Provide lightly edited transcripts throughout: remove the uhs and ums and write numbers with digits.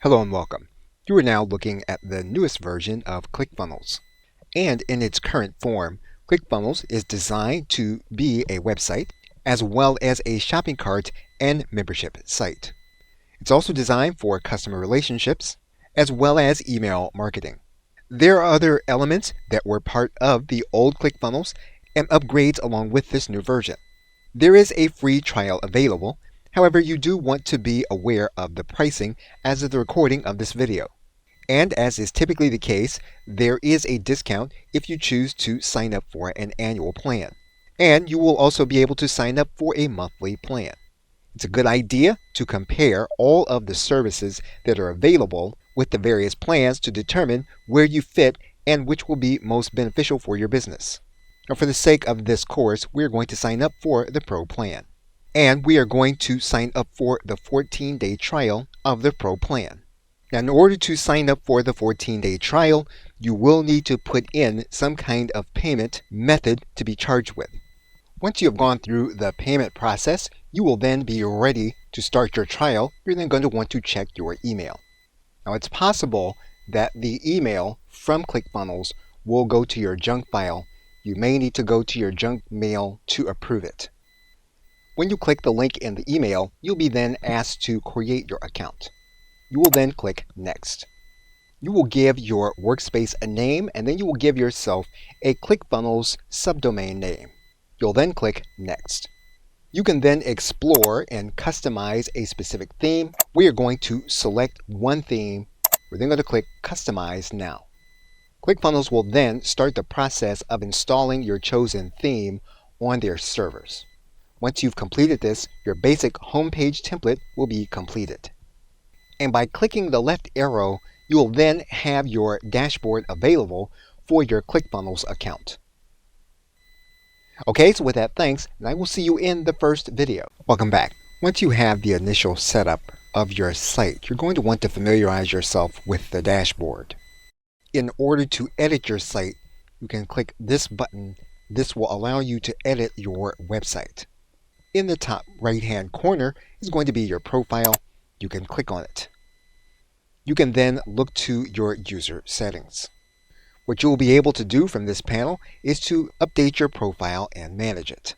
Hello and welcome. You are now looking at the newest version of ClickFunnels. And in its current form, ClickFunnels is designed to be a website as well as a shopping cart and membership site. It's also designed for customer relationships as well as email marketing. There are other elements that were part of the old ClickFunnels and upgrades along with this new version. There is a free trial available. However, you do want to be aware of the pricing as of the recording of this video. And as is typically the case, there is a discount if you choose to sign up for an annual plan. And you will also be able to sign up for a monthly plan. It's a good idea to compare all of the services that are available with the various plans to determine where you fit and which will be most beneficial for your business. Now, for the sake of this course, we're going to sign up for the Pro plan. And we are going to sign up for the 14-day trial of the Pro plan. Now, in order to sign up for the 14-day trial, you will need to put in some kind of payment method to be charged with. Once you have gone through the payment process, you will then be ready to start your trial. You're then going to want to check your email. Now, it's possible that the email from ClickFunnels will go to your junk file. You may need to go to your junk mail to approve it. When you click the link in the email, you'll be then asked to create your account. You will then click Next. You will give your workspace a name, and then you will give yourself a ClickFunnels subdomain name. You'll then click Next. You can then explore and customize a specific theme. We are going to select one theme. We're then going to click Customize Now. ClickFunnels will then start the process of installing your chosen theme on their servers. Once you've completed this, your basic homepage template will be completed. And by clicking the left arrow, you will then have your dashboard available for your ClickFunnels account. Okay, so with that, thanks, and I will see you in the first video. Welcome back. Once you have the initial setup of your site, you're going to want to familiarize yourself with the dashboard. In order to edit your site, you can click this button. This will allow you to edit your website. In the top right-hand corner is going to be your profile. You can click on it. You can then look to your user settings. What you will be able to do from this panel is to update your profile and manage it.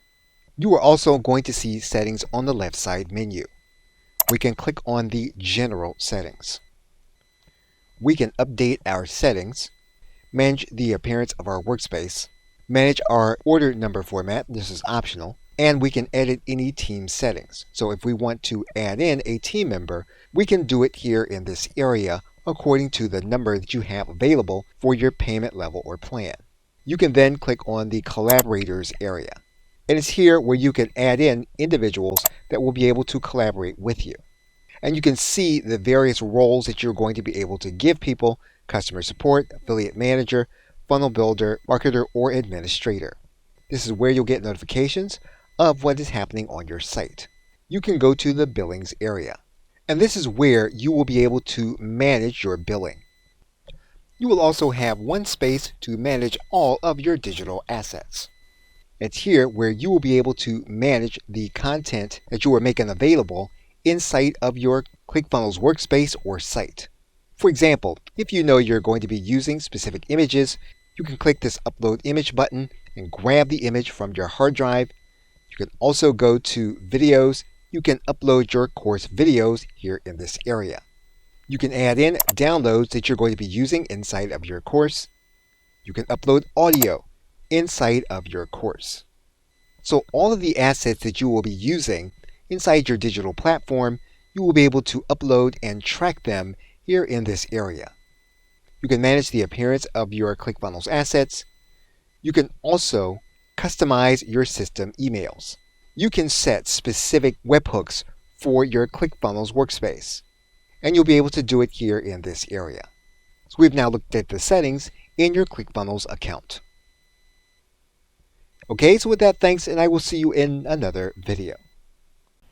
You are also going to see settings on the left side menu. We can click on the General settings. We can update our settings, manage the appearance of our workspace, manage our order number format, this is optional, and we can edit any team settings. So if we want to add in a team member, we can do it here in this area according to the number that you have available for your payment level or plan. You can then click on the Collaborators area. And it's here where you can add in individuals that will be able to collaborate with you. And you can see the various roles that you're going to be able to give people: customer support, affiliate manager, funnel builder, marketer, or administrator. This is where you'll get notifications of what is happening on your site. You can go to the billings area. And this is where you will be able to manage your billing. You will also have one space to manage all of your digital assets. It's here where you will be able to manage the content that you are making available inside of your ClickFunnels workspace or site. For example, if you know you're going to be using specific images, you can click this Upload Image button and grab the image from your hard drive. You can also go to Videos. You can upload your course videos here in this area. You can add in downloads that you're going to be using inside of your course. You can upload audio inside of your course. So all of the assets that you will be using inside your digital platform, you will be able to upload and track them here in this area. You can manage the appearance of your ClickFunnels assets. You can also customize your system emails. You can set specific webhooks for your ClickFunnels workspace. And you'll be able to do it here in this area. So we've now looked at the settings in your ClickFunnels account. Okay, so with that, thanks, and I will see you in another video.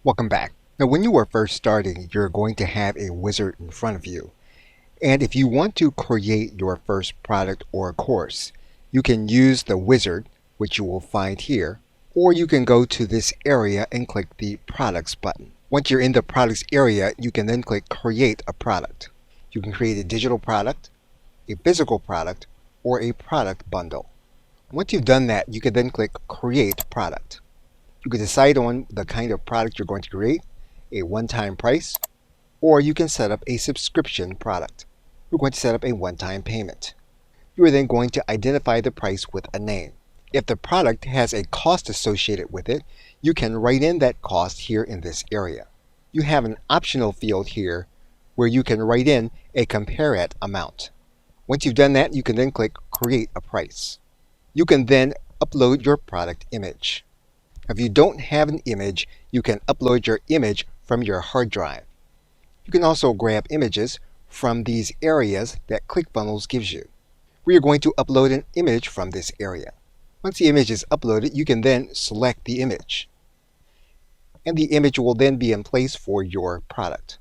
Welcome back. Now, when you are first starting, you're going to have a wizard in front of you. And if you want to create your first product or course, you can use the wizard, which you will find here, or you can go to this area and click the Products button. Once you're in the Products area, you can then click Create a Product. You can create a digital product, a physical product, or a product bundle. Once you've done that, you can then click Create Product. You can decide on the kind of product you're going to create, a one-time price, or you can set up a subscription product. We're going to set up a one-time payment. You are then going to identify the price with a name. If the product has a cost associated with it, you can write in that cost here in this area. You have an optional field here where you can write in a compare at amount. Once you've done that, you can then click Create a Price. You can then upload your product image. If you don't have an image, you can upload your image from your hard drive. You can also grab images from these areas that ClickFunnels gives you. We are going to upload an image from this area. Once the image is uploaded, you can then select the image. And the image will then be in place for your product.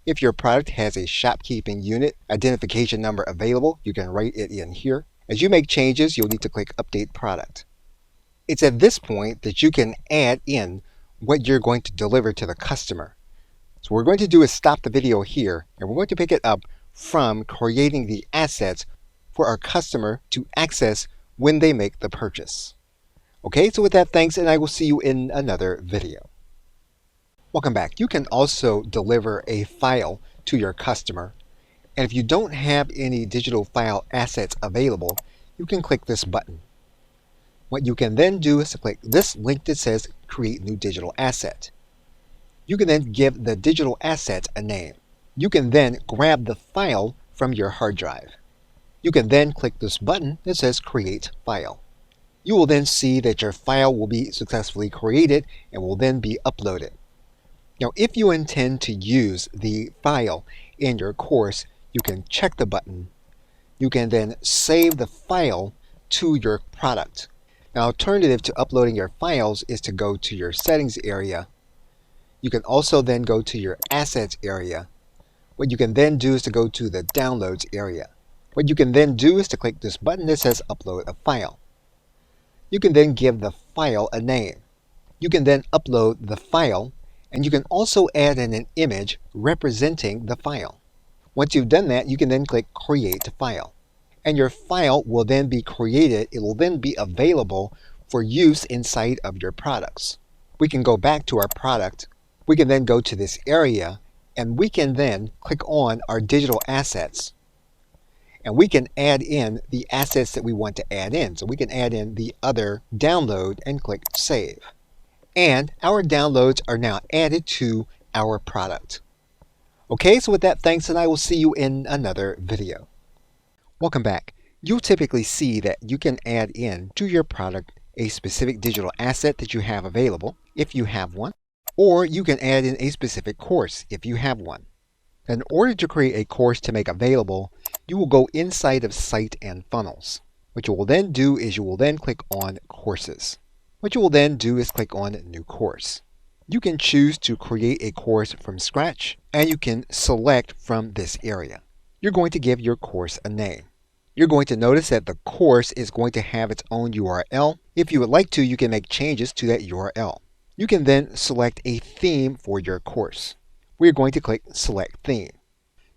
If your product has a shopkeeping unit identification number available, you can write it in here. As you make changes, you'll need to click Update Product. It's at this point that you can add in what you're going to deliver to the customer. So what we're going to do is stop the video here, and we're going to pick it up from creating the assets for our customer to access when they make the purchase. Okay, so with that, thanks, and I will see you in another video. Welcome back. You can also deliver a file to your customer, and if you don't have any digital file assets available, you can click this button. What you can then do is to click this link that says Create New Digital Asset. You can then give the digital asset a name. You can then grab the file from your hard drive. You can then click this button that says Create File. You will then see that your file will be successfully created and will then be uploaded. Now, if you intend to use the file in your course, you can check the button. You can then save the file to your product. An alternative to uploading your files is to go to your settings area. You can also then go to your assets area. What you can then do is to go to the downloads area. What you can then do is to click this button that says Upload a File. You can then give the file a name. You can then upload the file, and you can also add in an image representing the file. Once you've done that, you can then click Create File. And your file will then be created. It will then be available for use inside of your products. We can go back to our product. We can then go to this area, and we can then click on our digital assets. And we can add in the assets that we want to add in. So we can add in the other download and click Save. And our downloads are now added to our product. Okay, so with that, thanks, and I will see you in another video. Welcome back. You'll typically see that you can add in to your product a specific digital asset that you have available, if you have one, or you can add in a specific course, if you have one. In order to create a course to make available, you will go inside of Site and Funnels. What you will then do is you will then click on Courses. What you will then do is click on New Course. You can choose to create a course from scratch, and you can select from this area. You're going to give your course a name. You're going to notice that the course is going to have its own URL. If you would like to, you can make changes to that URL. You can then select a theme for your course. We're going to click Select Theme.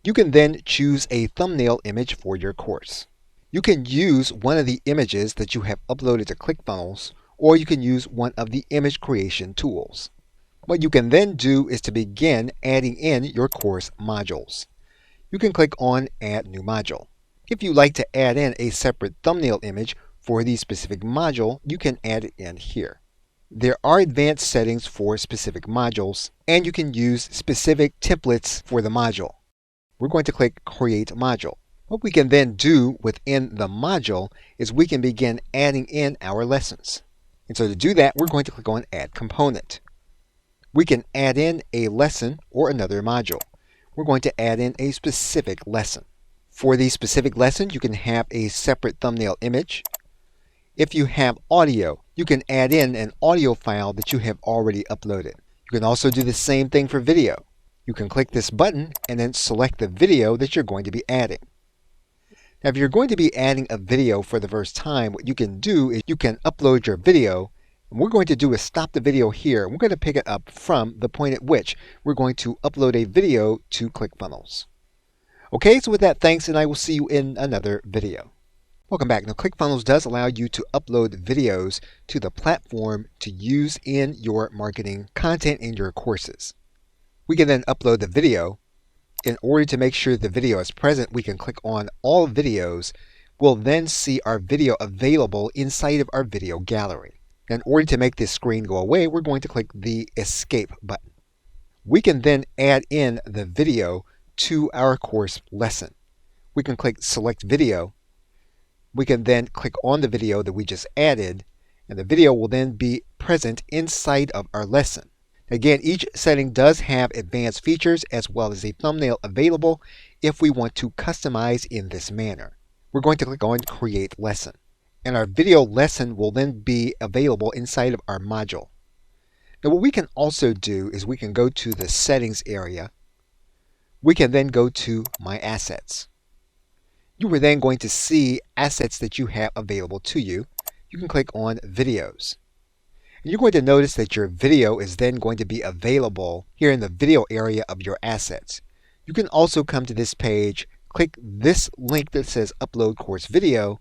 You can then choose a thumbnail image for your course. You can use one of the images that you have uploaded to ClickFunnels, or you can use one of the image creation tools. What you can then do is to begin adding in your course modules. You can click on Add New Module. If you like to add in a separate thumbnail image for the specific module, you can add it in here. There are advanced settings for specific modules, and you can use specific templates for the module. We're going to click Create Module. What we can then do within the module is we can begin adding in our lessons. And so to do that, we're going to click on Add Component. We can add in a lesson or another module. We're going to add in a specific lesson. For the specific lesson, you can have a separate thumbnail image. If you have audio, you can add in an audio file that you have already uploaded. You can also do the same thing for video. You can click this button and then select the video that you're going to be adding. Now, if you're going to be adding a video for the first time, what you can do is you can upload your video. And what we're going to do is stop the video here. We're going to pick it up from the point at which we're going to upload a video to ClickFunnels. Okay, so with that, thanks, and I will see you in another video. Welcome back. Now, ClickFunnels does allow you to upload videos to the platform to use in your marketing content in your courses. We can then upload the video. In order to make sure the video is present, we can click on All Videos. We'll then see our video available inside of our video gallery. In order to make this screen go away, we're going to click the Escape button. We can then add in the video to our course lesson. We can click Select Video. We can then click on the video that we just added, and the video will then be present inside of our lesson. Again, each setting does have advanced features as well as a thumbnail available if we want to customize in this manner. We're going to click on Create Lesson, and our video lesson will then be available inside of our module. Now, what we can also do is we can go to the Settings area. We can then go to My Assets. You are then going to see assets that you have available to you. You can click on Videos. And you're going to notice that your video is then going to be available here in the video area of your assets. You can also come to this page, click this link that says Upload Course Video,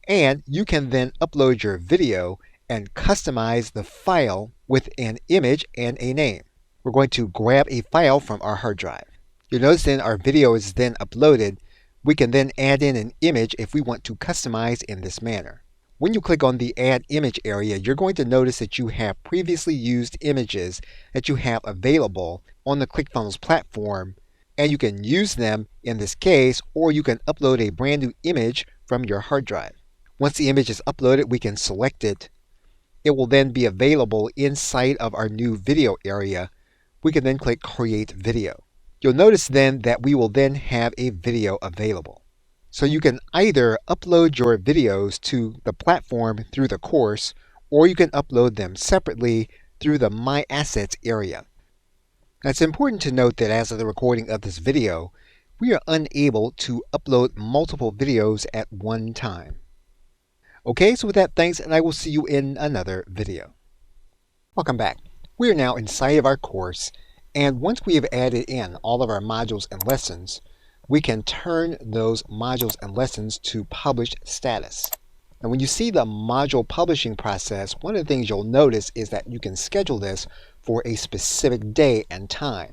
and you can then upload your video and customize the file with an image and a name. We're going to grab a file from our hard drive. You'll notice then our video is then uploaded. We can then add in an image if we want to customize in this manner. When you click on the Add Image area, you're going to notice that you have previously used images that you have available on the ClickFunnels platform, and you can use them in this case, or you can upload a brand new image from your hard drive. Once the image is uploaded, we can select it. It will then be available inside of our new video area. We can then click Create Video. You'll notice then that we will then have a video available. So you can either upload your videos to the platform through the course, or you can upload them separately through the My Assets area. Now, it's important to note that as of the recording of this video, we are unable to upload multiple videos at one time. Okay, so with that, thanks, and I will see you in another video. Welcome back. We are now inside of our course, and once we have added in all of our modules and lessons, we can turn those modules and lessons to published status. And when you see the module publishing process, one of the things you'll notice is that you can schedule this for a specific day and time.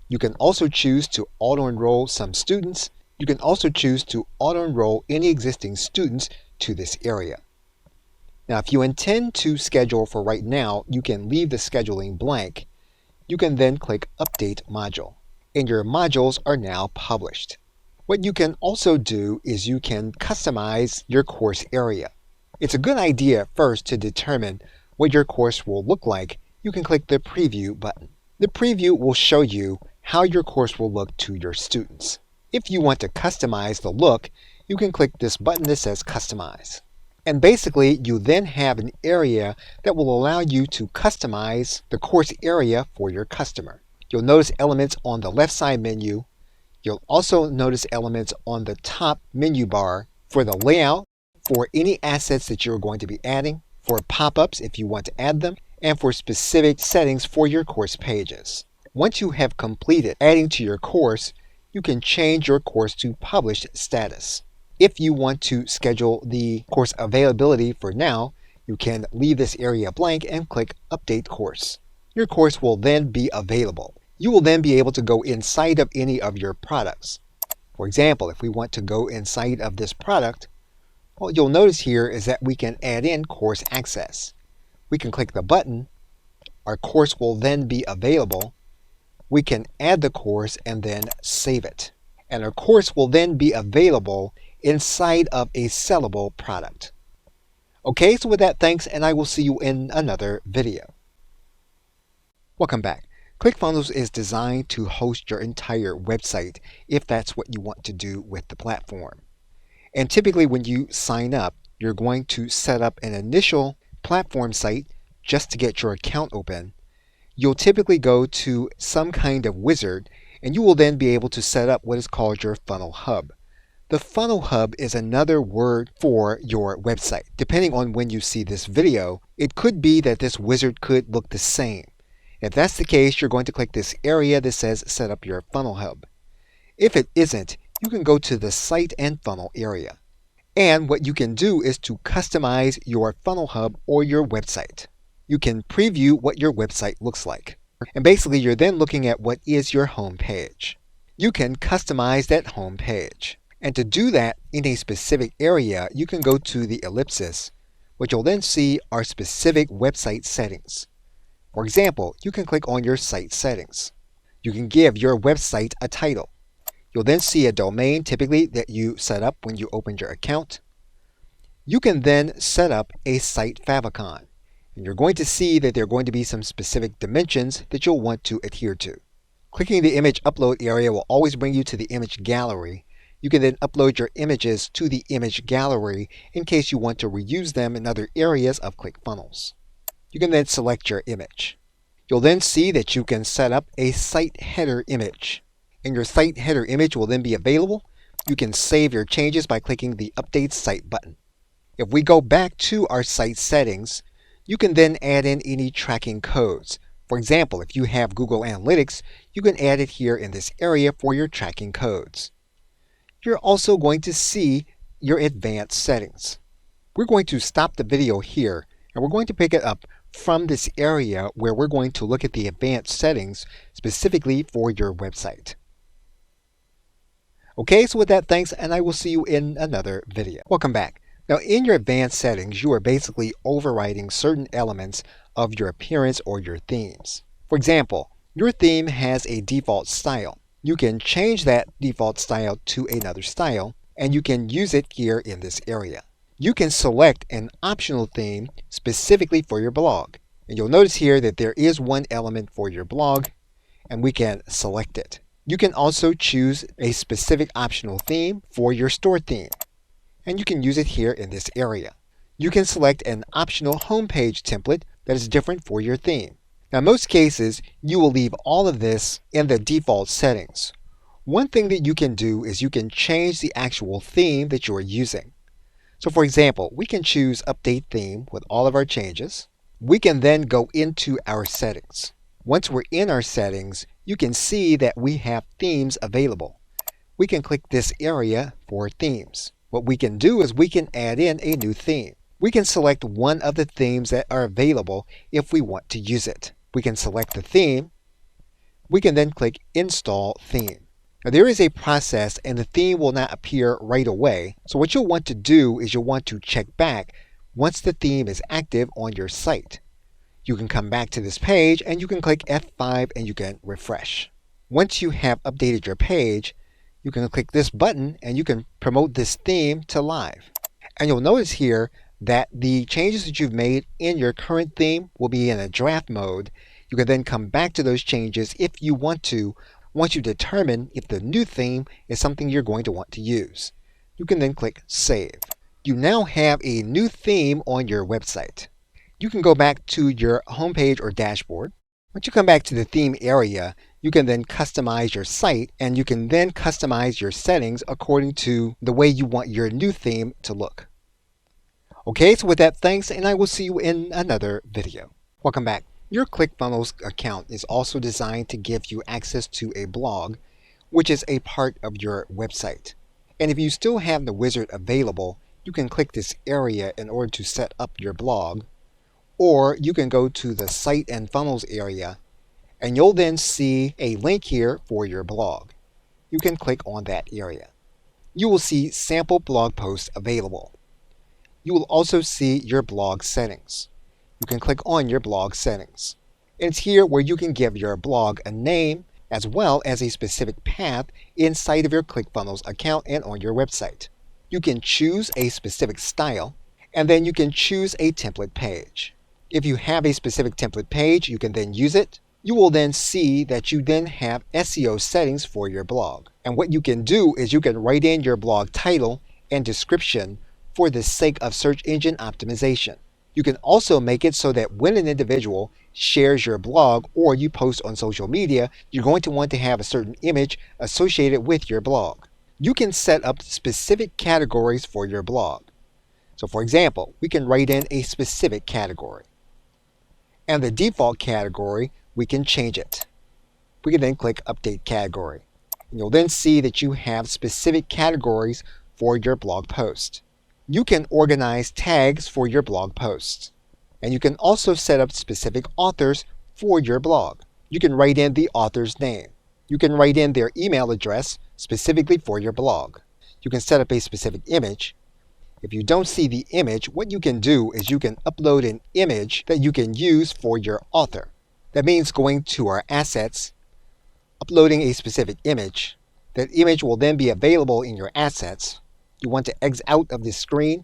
You can also choose to auto-enroll some students. You can also choose to auto-enroll any existing students to this area. Now, if you intend to schedule for right now, you can leave the scheduling blank. You can then click Update Module, and your modules are now published. What you can also do is you can customize your course area. It's a good idea first to determine what your course will look like. You can click the Preview button. The preview will show you how your course will look to your students. If you want to customize the look, you can click this button that says Customize. And basically, you then have an area that will allow you to customize the course area for your customer. You'll notice elements on the left side menu. You'll also notice elements on the top menu bar for the layout, for any assets that you're going to be adding, for pop-ups if you want to add them, and for specific settings for your course pages. Once you have completed adding to your course, you can change your course to published status. If you want to schedule the course availability for now, you can leave this area blank and click Update Course. Your course will then be available. You will then be able to go inside of any of your products. For example, if we want to go inside of this product, what you'll notice here is that we can add in course access. We can click the button. Our course will then be available. We can add the course and then save it. And our course will then be available inside of a sellable product. Okay, so with that, thanks, and I will see you in another video. Welcome back. ClickFunnels is designed to host your entire website if that's what you want to do with the platform. And typically when you sign up, you're going to set up an initial platform site just to get your account open. You'll typically go to some kind of wizard, and you will then be able to set up what is called your funnel hub. The funnel hub is another word for your website. Depending on when you see this video, it could be that this wizard could look the same. If that's the case, you're going to click this area that says Set up your funnel hub. If it isn't, you can go to the Site and Funnel area. And what you can do is to customize your funnel hub or your website. You can preview what your website looks like. And basically, you're then looking at what is your home page. You can customize that home page. And to do that in a specific area, you can go to the ellipsis. What you'll then see are specific website settings. For example, you can click on your site settings. You can give your website a title. You'll then see a domain typically that you set up when you opened your account. You can then set up a site favicon. And you're going to see that there are going to be some specific dimensions that you'll want to adhere to. Clicking the image upload area will always bring you to the image gallery. You can then upload your images to the image gallery in case you want to reuse them in other areas of ClickFunnels. You can then select your image. You'll then see that you can set up a site header image. And your site header image will then be available. You can save your changes by clicking the Update Site button. If we go back to our site settings, you can then add in any tracking codes. For example, if you have Google Analytics, you can add it here in this area for your tracking codes. You're also going to see your advanced settings. We're going to stop the video here, and we're going to pick it up from this area where we're going to look at the advanced settings specifically for your website. Okay, so with that, thanks, and I will see you in another video. Welcome back. Now, in your advanced settings, you are basically overriding certain elements of your appearance or your themes. For example, your theme has a default style. You can change that default style to another style, and you can use it here in this area. You can select an optional theme specifically for your blog. And you'll notice here that there is one element for your blog, and we can select it. You can also choose a specific optional theme for your store theme, and you can use it here in this area. You can select an optional homepage template that is different for your theme. Now, in most cases, you will leave all of this in the default settings. One thing that you can do is you can change the actual theme that you are using. So for example, we can choose Update Theme with all of our changes. We can then go into our settings. Once we're in our settings, you can see that we have themes available. We can click this area for themes. What we can do is we can add in a new theme. We can select one of the themes that are available if we want to use it. We can select the theme. We can then click Install Theme. Now, there is a process and the theme will not appear right away. So what you'll want to do is you'll want to check back once the theme is active on your site. You can come back to this page and you can click F5 and you can refresh. Once you have updated your page, you can click this button and you can promote this theme to live. And you'll notice here that the changes that you've made in your current theme will be in a draft mode. You can then come back to those changes if you want to, once you determine if the new theme is something you're going to want to use. You can then click Save. You now have a new theme on your website. You can go back to your homepage or dashboard. Once you come back to the theme area, you can then customize your site and you can then customize your settings according to the way you want your new theme to look. Okay, so with that, thanks, and I will see you in another video. Welcome back. Your ClickFunnels account is also designed to give you access to a blog, which is a part of your website. And if you still have the wizard available, you can click this area in order to set up your blog. Or you can go to the Site and Funnels area, and you'll then see a link here for your blog. You can click on that area. You will see sample blog posts available. You will also see your blog settings. You can click on your blog settings. And it's here where you can give your blog a name as well as a specific path inside of your ClickFunnels account and on your website. You can choose a specific style, and then you can choose a template page. If you have a specific template page, you can then use it. You will then see that you then have SEO settings for your blog. And what you can do is you can write in your blog title and description for the sake of search engine optimization. You can also make it so that when an individual shares your blog or you post on social media, you're going to want to have a certain image associated with your blog. You can set up specific categories for your blog. So for example, we can write in a specific category. And the default category, we can change it. We can then click Update Category. And you'll then see that you have specific categories for your blog post. You can organize tags for your blog posts. And you can also set up specific authors for your blog. You can write in the author's name. You can write in their email address specifically for your blog. You can set up a specific image. If you don't see the image, what you can do is you can upload an image that you can use for your author. That means going to our assets, uploading a specific image. That image will then be available in your assets. You want to exit out of this screen.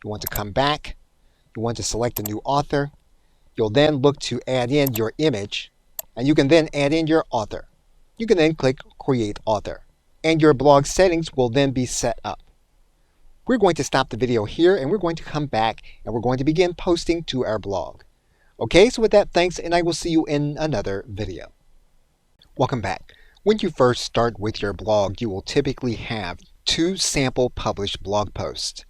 You want to come back. You want to select a new author. You'll then look to add in your image, and you can then add in your author. You can then click Create Author, and your blog settings will then be set up. We're going to stop the video here, and we're going to come back, and we're going to begin posting to our blog. Okay, so with that, thanks, and I will see you in another video. Welcome back. When you first start with your blog, you will typically have 2 sample published blog posts.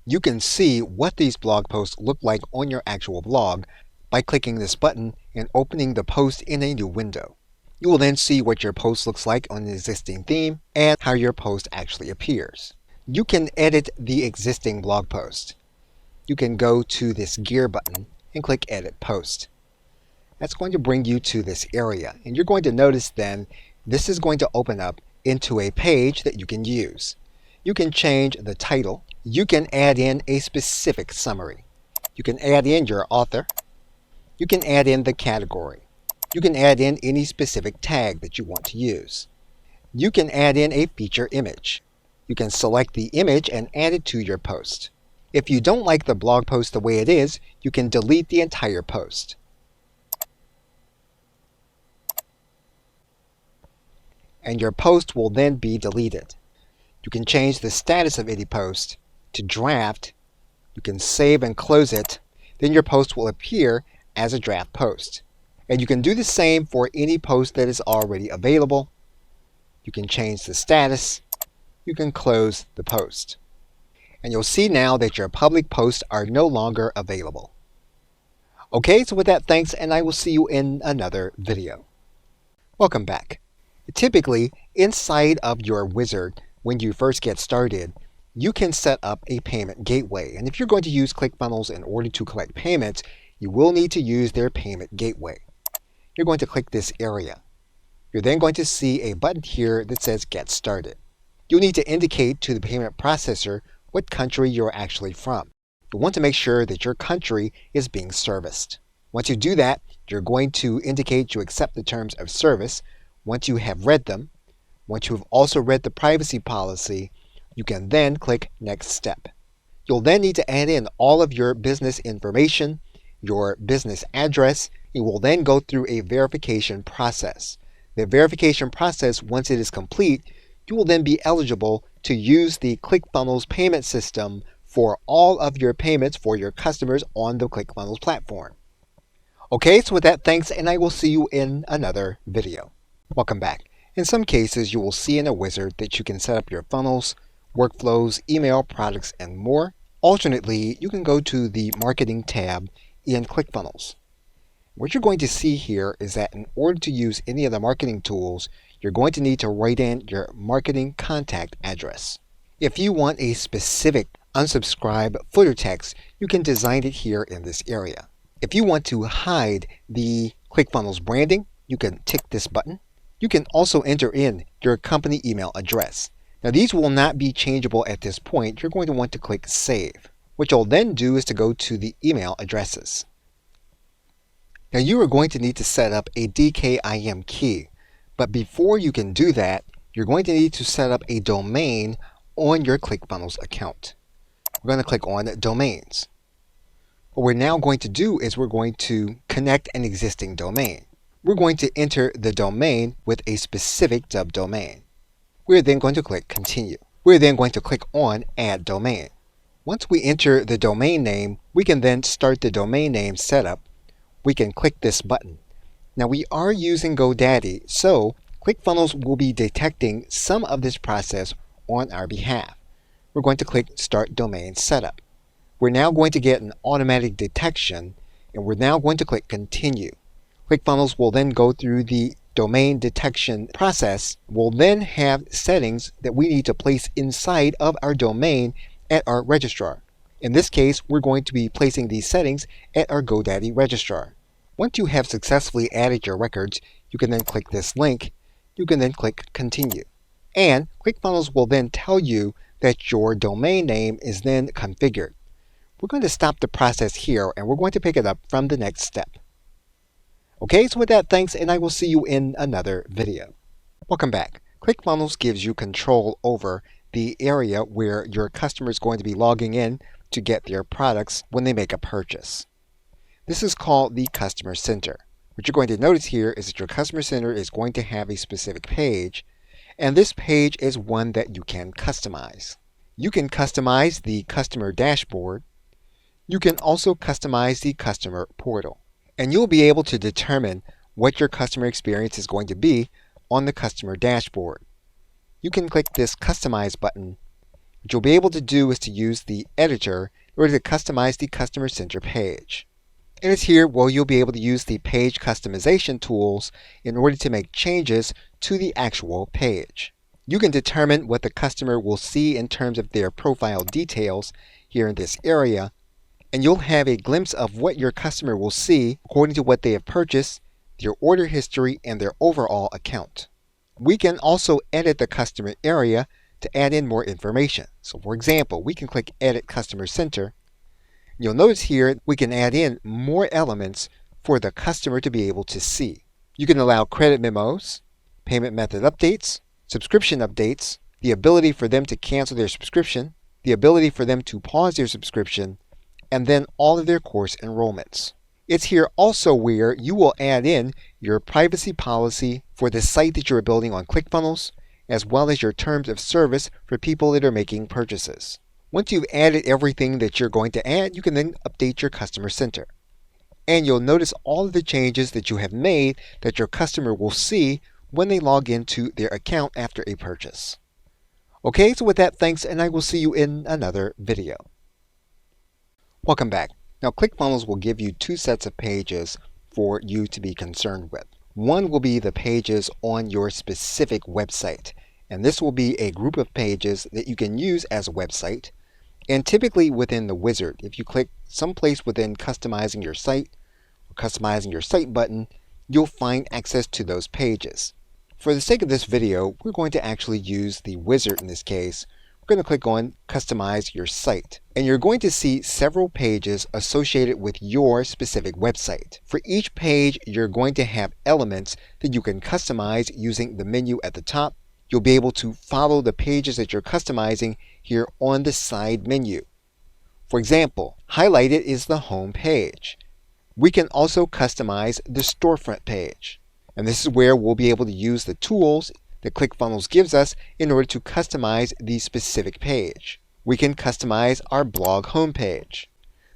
You can see what these blog posts look like on your actual blog by clicking this button and opening the post in a new window. You will then see what your post looks like on the existing theme and how your post actually appears. You can edit the existing blog post. You can go to this gear button and click Edit Post. That's going to bring you to this area, and you're going to notice then this is going to open up into a page that you can use. You can change the title. You can add in a specific summary. You can add in your author. You can add in the category. You can add in any specific tag that you want to use. You can add in a feature image. You can select the image and add it to your post. If you don't like the blog post the way it is, you can delete the entire post. And your post will then be deleted. You can change the status of any post to draft. You can save and close it. Then your post will appear as a draft post. And you can do the same for any post that is already available. You can change the status. You can close the post. And you'll see now that your public posts are no longer available. Okay, so with that, thanks, and I will see you in another video. Welcome back. Typically, inside of your wizard, when you first get started, you can set up a payment gateway. And if you're going to use ClickFunnels in order to collect payments, you will need to use their payment gateway. You're going to click this area. You're then going to see a button here that says Get Started. You'll need to indicate to the payment processor what country you're actually from. You want to make sure that your country is being serviced. Once you do that, you're going to indicate you accept the terms of service. Once you have read them, once you have also read the privacy policy, you can then click Next Step. You'll then need to add in all of your business information, your business address. You will then go through a verification process. The verification process, once it is complete, you will then be eligible to use the ClickFunnels payment system for all of your payments for your customers on the ClickFunnels platform. Okay, so with that, thanks, and I will see you in another video. Welcome back. In some cases, you will see in a wizard that you can set up your funnels, workflows, email, products, and more. Alternately, you can go to the Marketing tab in ClickFunnels. What you're going to see here is that in order to use any of the marketing tools, you're going to need to write in your marketing contact address. If you want a specific unsubscribe footer text, you can design it here in this area. If you want to hide the ClickFunnels branding, you can tick this button. You can also enter in your company email address. Now these will not be changeable at this point. You're going to want to click Save. What you'll then do is to go to the email addresses. Now you are going to need to set up a DKIM key. But before you can do that, you're going to need to set up a domain on your ClickFunnels account. We're going to click on Domains. What we're now going to do is we're going to connect an existing domain. We're going to enter the domain with a specific subdomain. We're then going to click Continue. We're then going to click on Add Domain. Once we enter the domain name, we can then start the domain name setup. We can click this button. Now we are using GoDaddy, so ClickFunnels will be detecting some of this process on our behalf. We're going to click Start Domain Setup. We're now going to get an automatic detection, and we're now going to click Continue. ClickFunnels will then go through the domain detection process will then have settings that we need to place inside of our domain at our registrar. In this case, we're going to be placing these settings at our GoDaddy registrar. Once you have successfully added your records, you can then click this link. You can then click Continue. And ClickFunnels will then tell you that your domain name is then configured. We're going to stop the process here, and we're going to pick it up from the next step. Okay, so with that, thanks, and I will see you in another video. Welcome back. ClickFunnels gives you control over the area where your customer is going to be logging in to get their products when they make a purchase. This is called the Customer Center. What you're going to notice here is that your Customer Center is going to have a specific page, and this page is one that you can customize. You can customize the customer dashboard. You can also customize the customer portal. And you'll be able to determine what your customer experience is going to be on the customer dashboard. You can click this Customize button. What you'll be able to do is to use the editor in order to customize the Customer Center page. And it's here where you'll be able to use the page customization tools in order to make changes to the actual page. You can determine what the customer will see in terms of their profile details here in this area, and you'll have a glimpse of what your customer will see according to what they have purchased, their order history, and their overall account. We can also edit the customer area to add in more information. So for example, we can click Edit Customer Center. You'll notice here we can add in more elements for the customer to be able to see. You can allow credit memos, payment method updates, subscription updates, the ability for them to cancel their subscription, the ability for them to pause their subscription, and then all of their course enrollments. It's here also where you will add in your privacy policy for the site that you're building on ClickFunnels, as well as your terms of service for people that are making purchases. Once you've added everything that you're going to add, you can then update your Customer Center. And you'll notice all of the changes that you have made that your customer will see when they log into their account after a purchase. Okay, so with that, thanks, and I will see you in another video. Welcome back. Now ClickFunnels will give you two sets of pages for you to be concerned with. One will be the pages on your specific website, and this will be a group of pages that you can use as a website. And typically within the wizard, if you click someplace within customizing your site or customizing your site button, you'll find access to those pages. For the sake of this video, we're going to actually use the wizard in this case. We're going to click on Customize Your Site, and you're going to see several pages associated with your specific website. For each page, you're going to have elements that you can customize using the menu at the top. You'll be able to follow the pages that you're customizing here on the side menu. For example, highlighted is the home page. We can also customize the storefront page, and this is where we'll be able to use the tools that ClickFunnels gives us in order to customize the specific page. We can customize our blog homepage.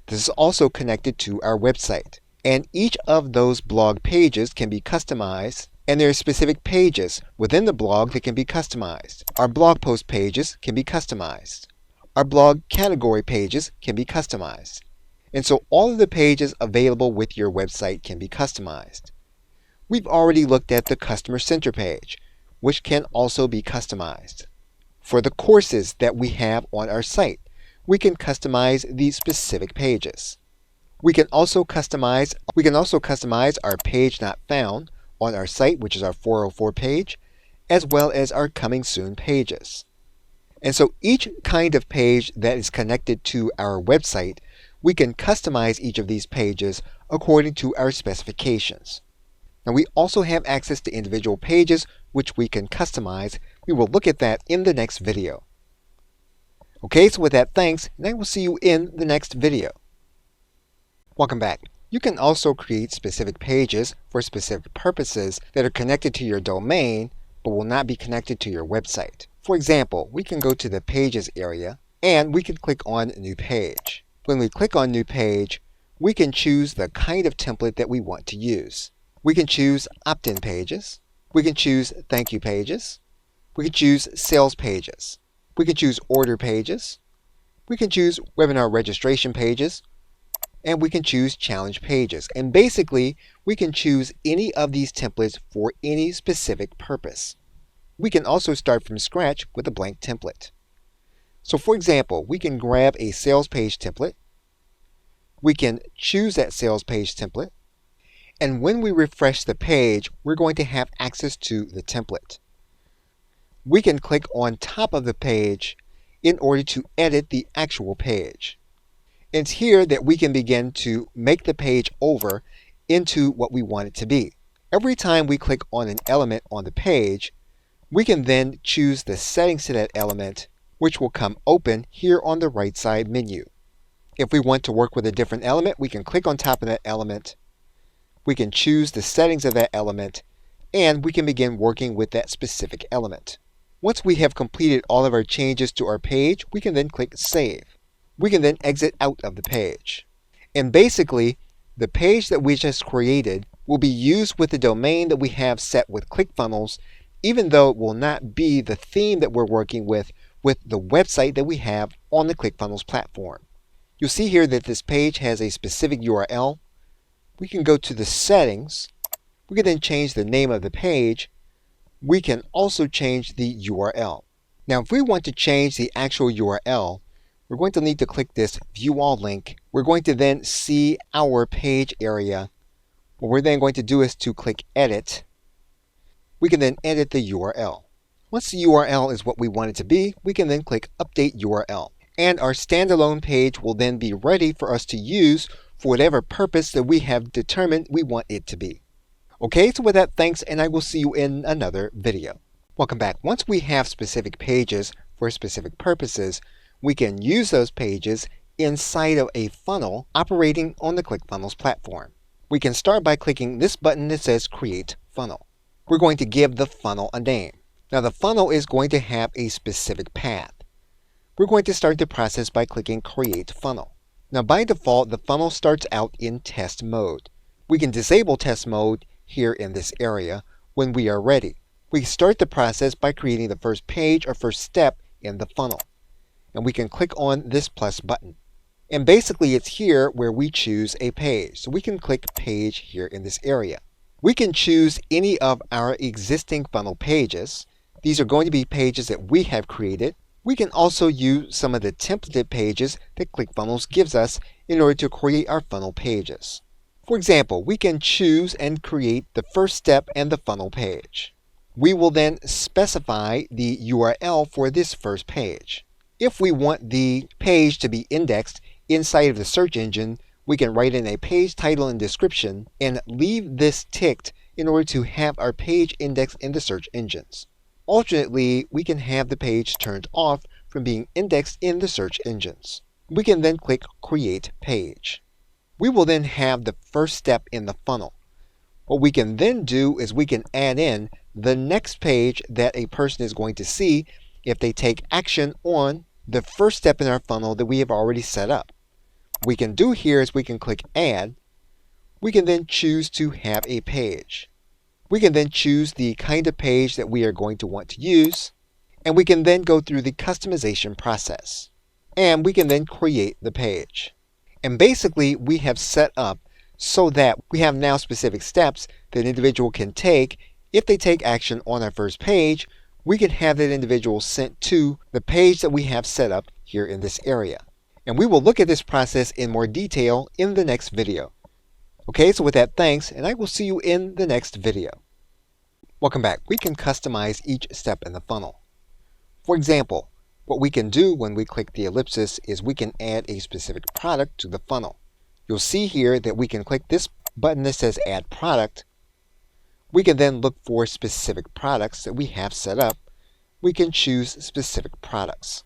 This is also connected to our website, and each of those blog pages can be customized, and there are specific pages within the blog that can be customized. Our blog post pages can be customized. Our blog category pages can be customized. And so all of the pages available with your website can be customized. We've already looked at the Customer Center page, which can also be customized. For the courses that we have on our site, we can customize these specific pages. We can also customize our page not found on our site, which is our 404 page, as well as our coming soon pages. And so each kind of page that is connected to our website, we can customize each of these pages according to our specifications. Now we also have access to individual pages which we can customize. We will look at that in the next video. Okay, so with that, thanks, and I will see you in the next video. Welcome back. You can also create specific pages for specific purposes that are connected to your domain but will not be connected to your website. For example, we can go to the Pages area and we can click on New Page. When we click on New Page, we can choose the kind of template that we want to use. We can choose opt-in pages. We can choose thank you pages. We can choose sales pages. We can choose order pages. We can choose webinar registration pages. and we can choose challenge pages. And basically, we can choose any of these templates for any specific purpose. We can also start from scratch with a blank template. So for example, we can grab a sales page template. We can choose that sales page template. And when we refresh the page, we're going to have access to the template. We can click on top of the page in order to edit the actual page. It's here that we can begin to make the page over into what we want it to be. Every time we click on an element on the page, we can then choose the settings to that element, which will come open here on the right side menu. If we want to work with a different element, we can click on top of that element. We can choose the settings of that element, and we can begin working with that specific element. Once we have completed all of our changes to our page, we can then click Save. We can then exit out of the page. And basically, the page that we just created will be used with the domain that we have set with ClickFunnels, even though it will not be the theme that we're working with the website that we have on the ClickFunnels platform. You'll see here that this page has a specific URL. We can go to the settings. We can then change the name of the page. We can also change the URL. Now, if we want to change the actual URL, we're going to need to click this View All link. We're going to then see our page area. What we're then going to do is to click Edit. We can then edit the URL. Once the URL is what we want it to be, we can then click Update URL. And our standalone page will then be ready for us to use for whatever purpose that we have determined we want it to be. Okay, so with that, thanks, and I will see you in another video. Welcome back. Once we have specific pages for specific purposes, we can use those pages inside of a funnel operating on the ClickFunnels platform. We can start by clicking this button that says Create Funnel. We're going to give the funnel a name. Now the funnel is going to have a specific path. We're going to start the process by clicking Create Funnel. Now by default, the funnel starts out in test mode. We can disable test mode here in this area when we are ready. We start the process by creating the first page or first step in the funnel. And we can click on this plus button. And basically it's here where we choose a page. So we can click Page here in this area. We can choose any of our existing funnel pages. These are going to be pages that we have created. We can also use some of the templated pages that ClickFunnels gives us in order to create our funnel pages. For example, we can choose and create the first step and the funnel page. We will then specify the URL for this first page. If we want the page to be indexed inside of the search engine, we can write in a page title and description and leave this ticked in order to have our page indexed in the search engines. Alternately, we can have the page turned off from being indexed in the search engines. We can then click Create Page. We will then have the first step in the funnel. What we can then do is we can add in the next page that a person is going to see if they take action on the first step in our funnel that we have already set up. What we can do here is we can click Add. We can then choose to have a page. We can then choose the kind of page that we are going to want to use, and we can then go through the customization process. And we can then create the page. And basically, we have set up so that we have now specific steps that an individual can take. If they take action on our first page, we can have that individual sent to the page that we have set up here in this area. And we will look at this process in more detail in the next video. Okay, so with that, thanks, and I will see you in the next video. Welcome back. We can customize each step in the funnel. For example, what we can do when we click the ellipsis is we can add a specific product to the funnel. You'll see here that we can click this button that says Add Product. We can then look for specific products that we have set up. We can choose specific products.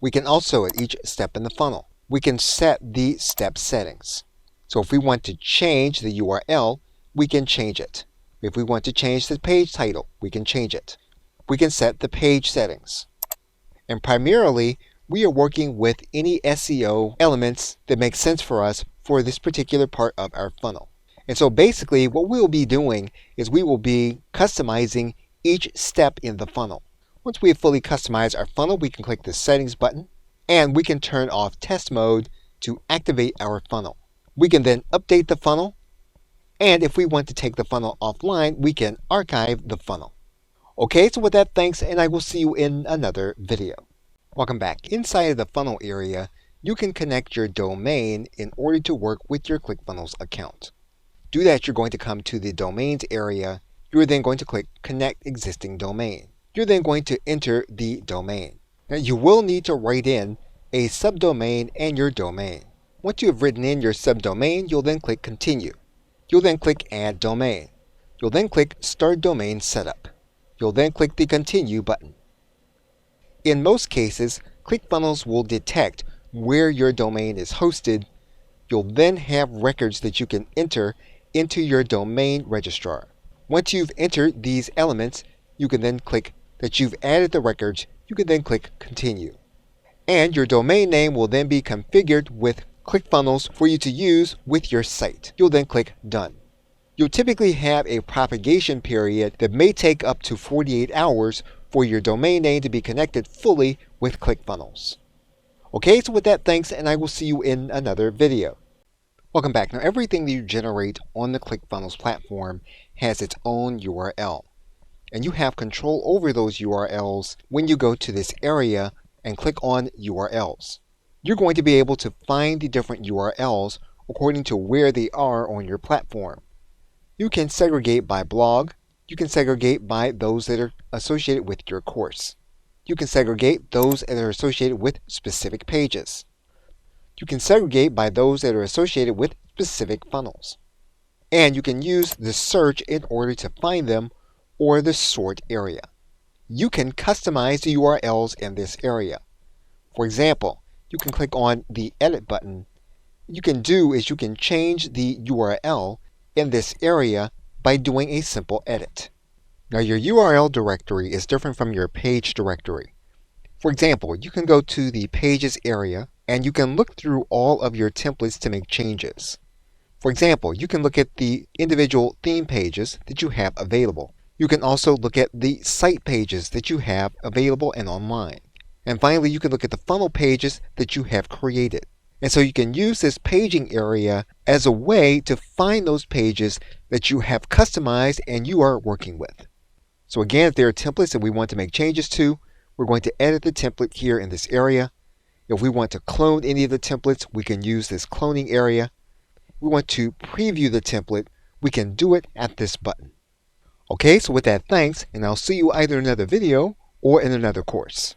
We can also, at each step in the funnel, we can set the step settings. So if we want to change the URL, we can change it. If we want to change the page title, we can change it. We can set the page settings. And primarily, we are working with any SEO elements that make sense for us for this particular part of our funnel. And so basically, what we'll be doing is we will be customizing each step in the funnel. Once we have fully customized our funnel, we can click the Settings button, and we can turn off Test Mode to activate our funnel. We can then update the funnel, and if we want to take the funnel offline, we can archive the funnel. Okay, so with that, thanks, and I will see you in another video. Welcome back. Inside of the funnel area, you can connect your domain in order to work with your ClickFunnels account. To do that, you're going to come to the domains area. You're then going to click Connect Existing Domain. You're then going to enter the domain. Now, you will need to write in a subdomain and your domain. Once you have written in your subdomain, you'll then click Continue. You'll then click Add Domain. You'll then click Start Domain Setup. You'll then click the Continue button. In most cases, ClickFunnels will detect where your domain is hosted. You'll then have records that you can enter into your domain registrar. Once you've entered these elements, you can then click that you've added the records. You can then click Continue. And your domain name will then be configured with ClickFunnels for you to use with your site. You'll then click Done. You'll typically have a propagation period that may take up to 48 hours for your domain name to be connected fully with ClickFunnels. Okay, so with that, thanks, and I will see you in another video. Welcome back. Now, everything that you generate on the ClickFunnels platform has its own URL, and you have control over those URLs when you go to this area and click on URLs. You're going to be able to find the different URLs according to where they are on your platform. You can segregate by blog. You can segregate by those that are associated with your course. You can segregate those that are associated with specific pages. You can segregate by those that are associated with specific funnels. And you can use the search in order to find them, or the sort area. You can customize the URLs in this area. For example, you can click on the Edit button. What you can do is you can change the URL in this area by doing a simple edit. Now, your URL directory is different from your page directory. For example, you can go to the Pages area and you can look through all of your templates to make changes. For example, you can look at the individual theme pages that you have available. You can also look at the site pages that you have available and online. And finally, you can look at the funnel pages that you have created. And so you can use this paging area as a way to find those pages that you have customized and you are working with. So again, if there are templates that we want to make changes to, we're going to edit the template here in this area. If we want to clone any of the templates, we can use this cloning area. If we want to preview the template, we can do it at this button. Okay, so with that, thanks, and I'll see you either in another video or in another course.